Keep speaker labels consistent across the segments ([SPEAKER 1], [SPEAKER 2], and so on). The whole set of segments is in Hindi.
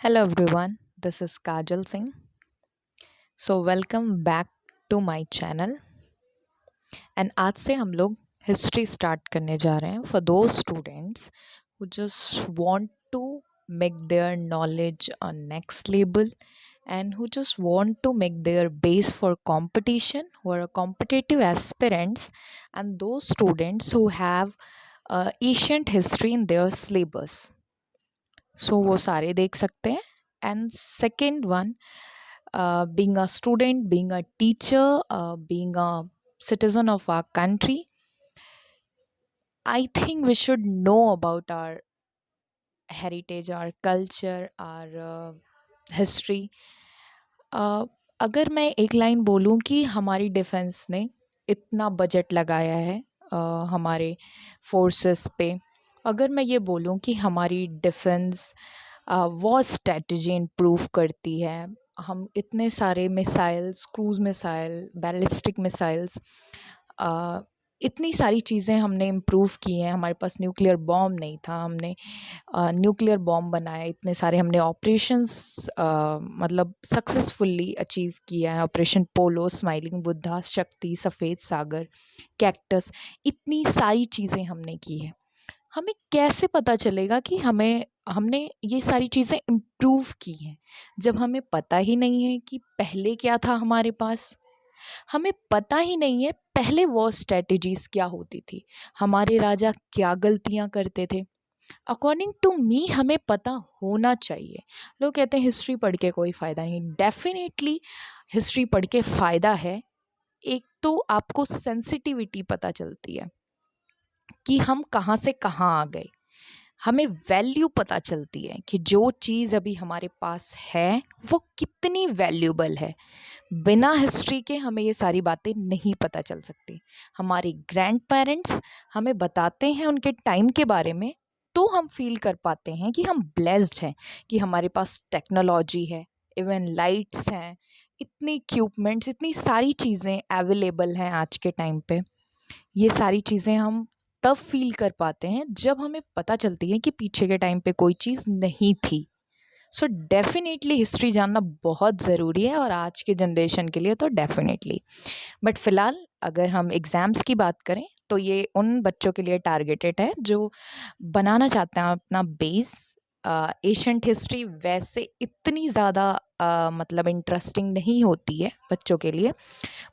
[SPEAKER 1] Hello everyone, this is Kajal Singh. So welcome back to my channel and आज से हम लोग हिस्ट्री स्टार्ट करने जा रहे हैं for those students who just want to make their knowledge a next level and who just want to make their base for competition, who are competitive aspirants, and those students who have ancient history in their syllabus. So वो सारे देख सकते हैं. And second one, being a student, being a teacher, being a citizen of our country, I think we should know about our heritage, our culture, our history. अगर मैं एक लाइन बोलूँ कि हमारी डिफेंस ने इतना बजट लगाया है हमारे फोर्सेस पे, अगर मैं ये बोलूँ कि हमारी डिफेंस वॉर स्ट्रेटजी इम्प्रूव करती है, हम इतने सारे missiles, cruise missile, ballistic missiles, इतनी सारी चीज़ें हमने इम्प्रूव की हैं. हमारे पास न्यूक्लियर बॉम्ब नहीं था, हमने न्यूक्लियर बॉम्ब बनाया. इतने सारे हमने ऑपरेशंस मतलब सक्सेसफुली अचीव किया है. ऑपरेशन पोलो, स्माइलिंग बुद्धा, शक्ति, सफ़ेद सागर, कैक्टस, इतनी सारी चीज़ें हमने की है. हमें कैसे पता चलेगा कि हमने ये सारी चीज़ें इम्प्रूव की हैं जब हमें पता ही नहीं है कि पहले क्या था हमारे पास. हमें पता ही नहीं है पहले वॉर स्ट्रेटजीज क्या होती थी, हमारे राजा क्या गलतियां करते थे. अकॉर्डिंग टू मी हमें पता होना चाहिए. लोग कहते हैं हिस्ट्री पढ़ के कोई फ़ायदा नहीं. डेफिनेटली हिस्ट्री पढ़ के फ़ायदा है. एक तो आपको सेंसिटिविटी पता चलती है कि हम कहाँ से कहाँ आ गए. हमें वैल्यू पता चलती है कि जो चीज़ अभी हमारे पास है वो कितनी वैल्यूबल है. बिना हिस्ट्री के हमें ये सारी बातें नहीं पता चल सकती. हमारे ग्रैंड पेरेंट्स हमें बताते हैं उनके टाइम के बारे में, तो हम फील कर पाते हैं कि हम ब्लेस्ड हैं कि हमारे पास टेक्नोलॉजी है, इवन लाइट्स हैं, इतनी इक्विपमेंट्स, इतनी सारी चीज़ें अवेलेबल हैं आज के टाइम पे. ये सारी चीज़ें हम तब फील कर पाते हैं जब हमें पता चलती है कि पीछे के टाइम पे कोई चीज़ नहीं थी. सो डेफिनेटली हिस्ट्री जानना बहुत ज़रूरी है, और आज के जनरेशन के लिए तो डेफिनेटली. बट फ़िलहाल अगर हम एग्ज़ाम्स की बात करें तो ये उन बच्चों के लिए टारगेटेड है जो बनाना चाहते हैं अपना बेस. एशियंट हिस्ट्री वैसे इतनी ज़्यादा मतलब इंटरेस्टिंग नहीं होती है बच्चों के लिए,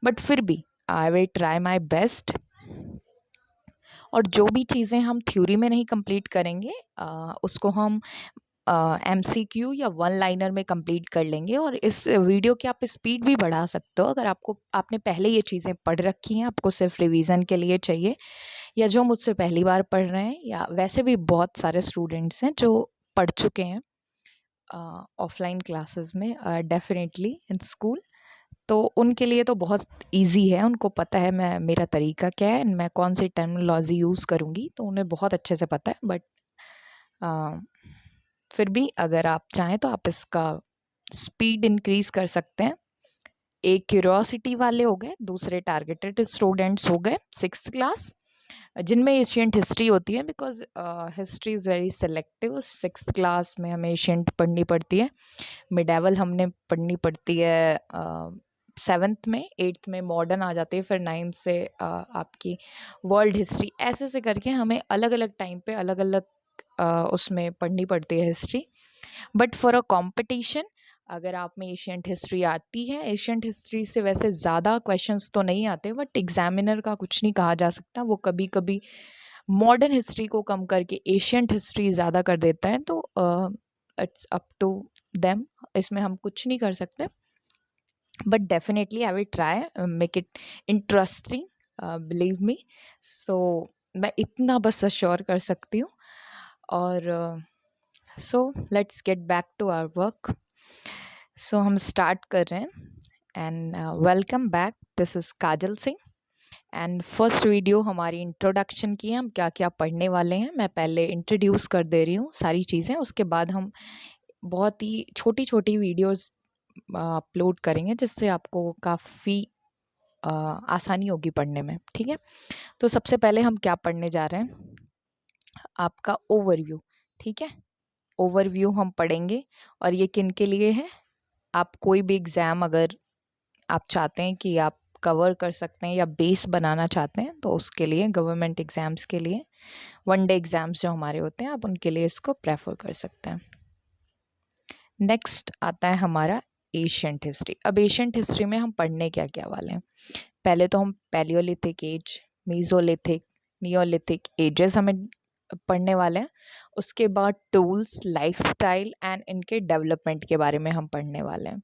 [SPEAKER 1] बट फिर भी आई विल ट्राई माई बेस्ट. और जो भी चीज़ें हम थ्योरी में नहीं कंप्लीट करेंगे उसको हम MCQ या वन लाइनर में कंप्लीट कर लेंगे. और इस वीडियो की आप स्पीड भी बढ़ा सकते हो अगर आपने पहले ये चीज़ें पढ़ रखी हैं, आपको सिर्फ रिवीजन के लिए चाहिए, या जो मुझसे पहली बार पढ़ रहे हैं, या वैसे भी बहुत सारे स्टूडेंट्स हैं जो पढ़ चुके हैं ऑफलाइन क्लासेस में डेफिनेटली इन स्कूल. तो उनके लिए तो बहुत इजी है, उनको पता है मेरा तरीका क्या है, मैं कौन सी टर्मिनोलॉजी यूज़ करूँगी, तो उन्हें बहुत अच्छे से पता है. बट फिर भी अगर आप चाहें तो आप इसका स्पीड इंक्रीज़ कर सकते हैं. एक क्यूरोसिटी वाले हो गए, दूसरे टारगेटेड स्टूडेंट्स हो गए सिक्स्थ क्लास जिनमें एशियंट हिस्ट्री होती है, because history is very selective. Sixth class में हमें एशियंट पढ़नी पड़ती है, मिडेवल हमने पढ़नी पड़ती है सेवन्थ में, एट्थ में मॉडर्न आ जाती है, फिर नाइन्थ से आपकी वर्ल्ड हिस्ट्री, ऐसे ऐसे करके हमें अलग अलग टाइम पे अलग अलग उसमें पढ़नी पड़ती है history. But for a competition अगर आप में एशियंट हिस्ट्री आती है, एशियंट हिस्ट्री से वैसे ज़्यादा क्वेश्चंस तो नहीं आते, बट एग्जामिनर का कुछ नहीं कहा जा सकता, वो कभी कभी मॉडर्न हिस्ट्री को कम करके एशियंट हिस्ट्री ज़्यादा कर देता है. तो इट्स अप टू देम, इसमें हम कुछ नहीं कर सकते. But definitely I will try make it interesting, believe me. So मैं इतना बस अश्योर कर सकती हूँ. और so let's get back to our work. So हम स्टार्ट कर रहे हैं. And welcome back, this is Kajal Singh. And first video हमारी इंट्रोडक्शन की है, हम क्या क्या पढ़ने वाले हैं. मैं पहले इंट्रोड्यूस कर दे रही हूँ सारी चीज़ें, उसके बाद हम बहुत ही छोटी छोटी वीडियोस अपलोड करेंगे जिससे आपको काफ़ी आसानी होगी पढ़ने में. ठीक है, तो सबसे पहले हम क्या पढ़ने जा रहे हैं, आपका ओवरव्यू. ठीक है, ओवरव्यू हम पढ़ेंगे, और ये किन के लिए है? आप कोई भी एग्ज़ाम अगर आप चाहते हैं कि आप कवर कर सकते हैं या बेस बनाना चाहते हैं, तो उसके लिए, गवर्नमेंट एग्ज़ाम्स के लिए, वन डे एग्ज़ाम्स जो हमारे होते हैं, आप उनके लिए इसको प्रेफर कर सकते हैं। नेक्स्ट आता है हमारा एशियंट हिस्ट्री। अब एशियंट हिस्ट्री में हम पढ़ने क्या क्या वाले हैं? पहले तो हम palaeolithic age, mesolithic, neolithic ages हमें पढ़ने वाले हैं। उसके बाद टूल्स, लाइफस्टाइल एंड इनके डेवलपमेंट के बारे में हम पढ़ने वाले हैं।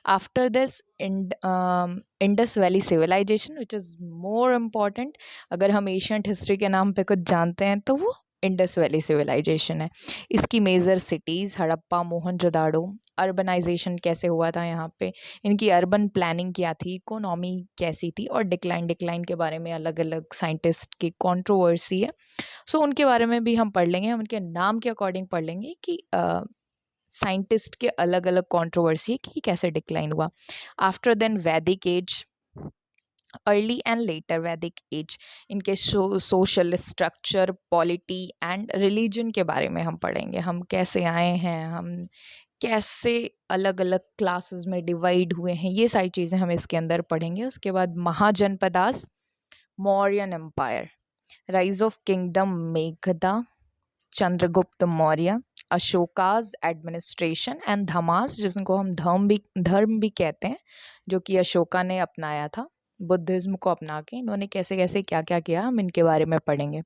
[SPEAKER 1] After this Indus valley civilisation, which is more important. अगर हम एशियंट हिस्ट्री के नाम पे कुछ जानते हैं तो वो इंडस वैली सिविलाइजेशन है। इसकी major cities Harappa, Mohenjodaro, urbanisation कैसे हुआ था यहाँ पे, इनकी अर्बन प्लानिंग क्या थी, इकोनॉमी कैसी थी, और डिक्लाइन के बारे में अलग अलग साइंटिस्ट की कंट्रोवर्सी है। सो उनके बारे में भी हम पढ़ लेंगे। हम उनके नाम के अकॉर्डिंग पढ़ लेंगे कि साइंटिस्ट के अलग अलग कंट्रोवर्सी है कि कैसे डिक्लाइन हुआ। आफ्टर देन वैदिक एज, अर्ली एंड लेटर वैदिक एज, इनके social structure, polity and religion के बारे में हम पढ़ेंगे। हम कैसे आए हैं, हम कैसे अलग अलग क्लासेस में डिवाइड हुए हैं, ये सारी चीज़ें हम इसके अंदर पढ़ेंगे। उसके बाद Mahajanapadas, Mauryan empire, rise of kingdom Magadha, Chandragupta Maurya, Ashoka's administration and dhammas, जिनको हम धर्म भी कहते हैं, जो कि अशोका ने अपनाया था बुद्धिज्म को अपना के। इन्होंने कैसे कैसे क्या क्या किया, हम इनके बारे में पढ़ेंगे।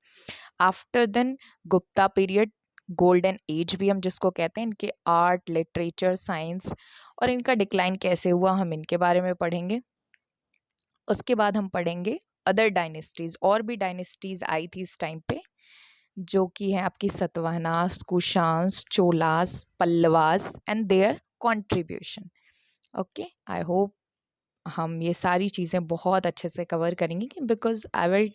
[SPEAKER 1] After then Gupta period, golden age भी हम जिसको कहते हैं, इनके आर्ट, लिटरेचर, साइंस और इनका डिक्लाइन कैसे हुआ, हम इनके बारे में पढ़ेंगे। उसके बाद हम पढ़ेंगे अदर डायनेस्टीज, और भी डायनेस्टीज आई थी इस टाइम पे, जो कि हैं आपकी Satavahanas, Kushans, Cholas, Pallavas and their contribution. Okay, I hope हम ये सारी चीज़ें बहुत अच्छे से कवर करेंगे, because I will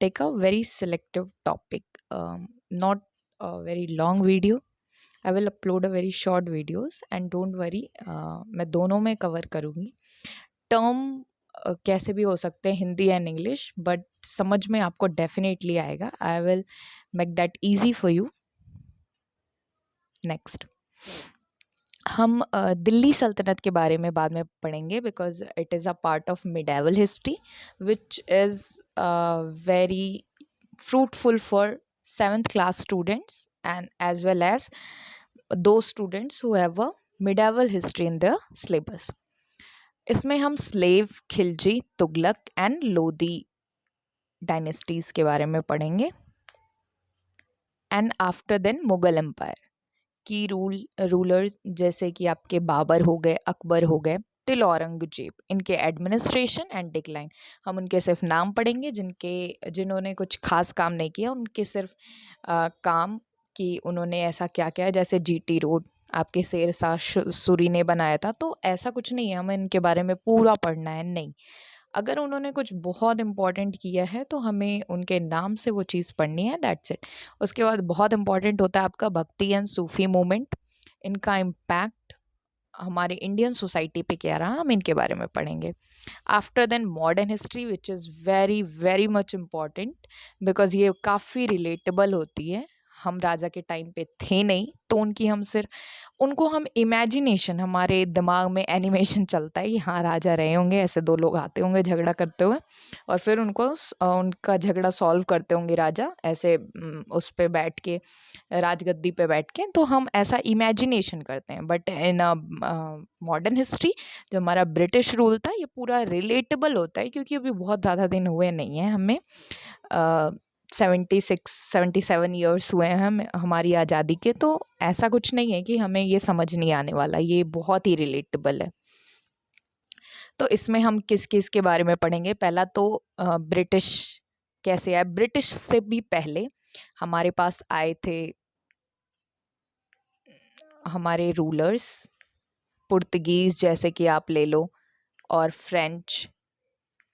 [SPEAKER 1] take a very selective topic, not a very long video. I will upload a very short videos and don't worry, मैं दोनों में कवर करूँगी। टर्म कैसे भी हो सकते हैं, हिंदी एंड इंग्लिश, बट समझ में आपको डेफिनेटली आएगा। I will make that easy for you. Next हम दिल्ली सल्तनत के बारे में बाद में पढ़ेंगे, because it is a part of medieval history which is very fruitful for 7th class students and as well as those students who have a medieval history in their syllabus. इसमें हम slave, Khilji, Tughlaq and Lodhi dynasties के बारे में पढ़ेंगे। And after then Mughal empire की रूलर्स जैसे कि आपके बाबर हो गए, अकबर हो गए, टिल औरंगजेब, इनके एडमिनिस्ट्रेशन एंड डिक्लाइन। हम उनके सिर्फ नाम पढ़ेंगे, जिन्होंने कुछ खास काम नहीं किया, उनके सिर्फ काम कि उन्होंने ऐसा क्या किया, जैसे जीटी रोड आपके शेरशाह सूरी ने बनाया था। तो ऐसा कुछ नहीं है हमें इनके बारे में पूरा पढ़ना है, नहीं। अगर उन्होंने कुछ बहुत इंपॉर्टेंट किया है तो हमें उनके नाम से वो चीज़ पढ़नी है, दैट्स इट। उसके बाद बहुत इंपॉर्टेंट होता है आपका भक्ति एंड सूफी मूवमेंट, इनका इम्पैक्ट हमारे इंडियन सोसाइटी पे क्या रहा, हम इनके बारे में पढ़ेंगे। After then modern history which is very very much important, because ये काफ़ी रिलेटेबल होती है। हम राजा के टाइम पे थे नहीं, तो उनको हम इमेजिनेशन, हमारे दिमाग में एनिमेशन चलता है कि हाँ राजा रहे होंगे, ऐसे दो लोग आते होंगे झगड़ा करते हुए, और फिर उनका झगड़ा सॉल्व करते होंगे राजा ऐसे उस पे बैठ के, राजगद्दी पे बैठ के। तो हम ऐसा इमेजिनेशन करते हैं, बट इन मॉडर्न हिस्ट्री जो हमारा ब्रिटिश रूल था, ये पूरा रिलेटेबल होता है, क्योंकि अभी बहुत ज़्यादा दिन हुए नहीं हैं हमें, 76-77 ईयर्स हुए हैं हमारी आज़ादी के। तो ऐसा कुछ नहीं है कि हमें ये समझ नहीं आने वाला, ये बहुत ही रिलेटेबल है। तो इसमें हम किस किस के बारे में पढ़ेंगे? पहला तो ब्रिटिश कैसे आए। ब्रिटिश से भी पहले हमारे पास आए थे हमारे रूलर्स, पुर्तगीज़ जैसे कि आप ले लो, और French,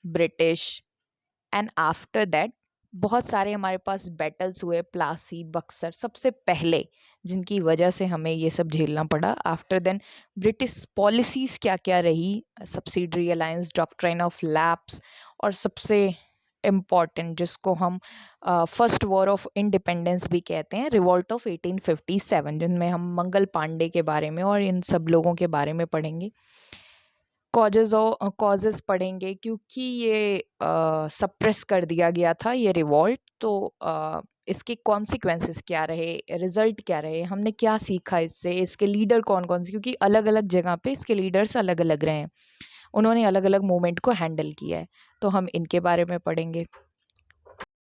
[SPEAKER 1] British, and after that बहुत सारे हमारे पास बैटल्स हुए, प्लासी, बक्सर सबसे पहले, जिनकी वजह से हमें ये सब झेलना पड़ा। आफ्टर देन ब्रिटिश पॉलिसीज़ क्या क्या रही, subsidiary alliance, doctrine of lapse, और सबसे इम्पॉर्टेंट, जिसको हम फर्स्ट वॉर ऑफ इंडिपेंडेंस भी कहते हैं, रिवॉल्ट ऑफ 1857, जिनमें हम मंगल पांडे के बारे में और इन सब लोगों के बारे में पढ़ेंगे। कॉजेज़ पढ़ेंगे, क्योंकि ये सप्रेस कर दिया गया था ये रिवॉल्ट, तो इसके कॉन्सिक्वेंसेस क्या रहे, रिजल्ट क्या रहे, हमने क्या सीखा इससे, इसके लीडर कौन कौन से, क्योंकि अलग अलग जगह पे इसके लीडर्स अलग अलग रहे हैं, उन्होंने अलग अलग मूवमेंट को हैंडल किया है, तो हम इनके बारे में पढ़ेंगे।